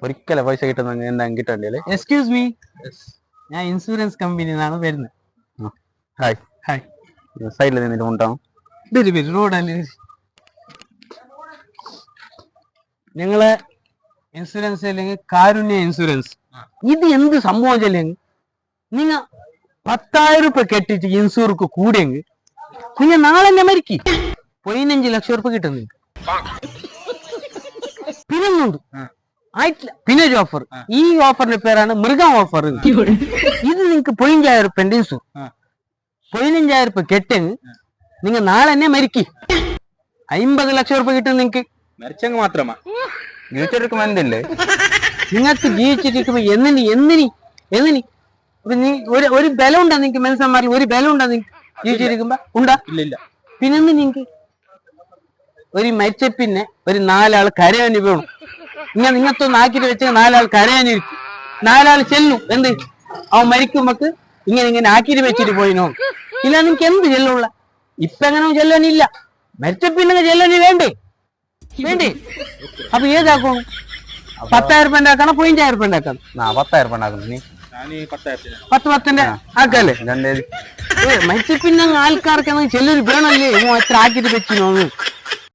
ഒരിക്കലും പൈസ കിട്ടുന്ന എന്താ കിട്ടണ്ടേ? എക്സ്ക്യൂസ് മീ, ഞാൻ ഇൻഷുറൻസ് കമ്പനിയിൽ നിന്നാണ് വരുന്നത്. Hi hi. സൈഡിൽ നിന്നിട്ട് ഉണ്ടാവും. വരും വരും, റോഡല്ലേ. ഞങ്ങള് ഇൻഷുറൻസ് അല്ലെങ്കിൽ കാരുണ്യ ഇൻഷുറൻസ്. ഇത് എന്ത് സംഭവം ചെല്ലെങ്കിൽ നിങ്ങ 10,000 രൂപ കെട്ടിട്ട് ഇൻഷൂർക്ക് കൂടിയെങ്കിൽ നിങ്ങൾ നാളെ തന്നെ മരിക്കും. 15 ലക്ഷം രൂപ കിട്ടും നിങ്ങൾക്ക്. പിന്നൊന്നുണ്ട് ആയിട്ടില്ല. പിന്നെ ഒരു ഓഫർ, ഈ ഓഫറിന്റെ പേരാണ് മൃഗം ഓഫർ. ഇത് നിങ്ങൾക്ക് 15,000 രൂപ ഇൻഷൂർ. 15,000 രൂപ കെട്ടെങ്കിൽ നിങ്ങൾ നാളെ തന്നെ മരിക്കും. 50 ലക്ഷം രൂപ കിട്ടും നിങ്ങൾക്ക്. മരിച്ചെങ്കിൽ മാത്രമാ ജീവിച്ചെടുക്കുമ്പോ എന്തല്ലേ? നിങ്ങൾക്ക് ജീവിച്ചിരിക്കുമ്പോ എന്തിനി ഒരു ബലം ഉണ്ടാ നിങ്ങക്ക്? മനുഷ്യന്മാരിൽ ഒരു ബലം ഉണ്ടാ നിങ്ങക്ക് ജീവിച്ചിരിക്കുമ്പോ? ഉണ്ടാ? ഇല്ല. പിന്നെന്ത് നിങ്ങക്ക് ഒരു മരിച്ച പിന്നെ ഒരു 4 ആൾ കരയാനി വേണം. നിങ്ങത്തൊന്ന് ആക്കിട്ട് വെച്ച 4 ആൾ കരയാനിരിക്കും. 4 ആൾ ചെല്ലും. എന്ത് അവൻ മരിക്കുമ്പക്ക് ഇങ്ങനെ ആക്കിട്ട് വെച്ചിട്ട് പോയിനോ? ഇല്ല, നിങ്ങക്ക് എന്ത് ചെല്ലുള്ള? ഇപ്പൊ എങ്ങനെ ചെല്ലാനില്ല. മരിച്ച പിന്നെ ചെല്ലാനി വേണ്ടേ? അപ്പൊ ഏതാക്കണം? 10,000 രൂപ ഉണ്ടാക്കണം, 15,000 രൂപ ഉണ്ടാക്കണം. 10,000 രൂപ ഉണ്ടാക്കണം. നീ 10 ആക്കല്ലേ? മരിച്ച പിന്നെ ആൾക്കാർക്ക് ചെല്ലൊരു വേണമല്ലേ? എത്ര ആക്കിട്ട് വെച്ചിനോന്ന്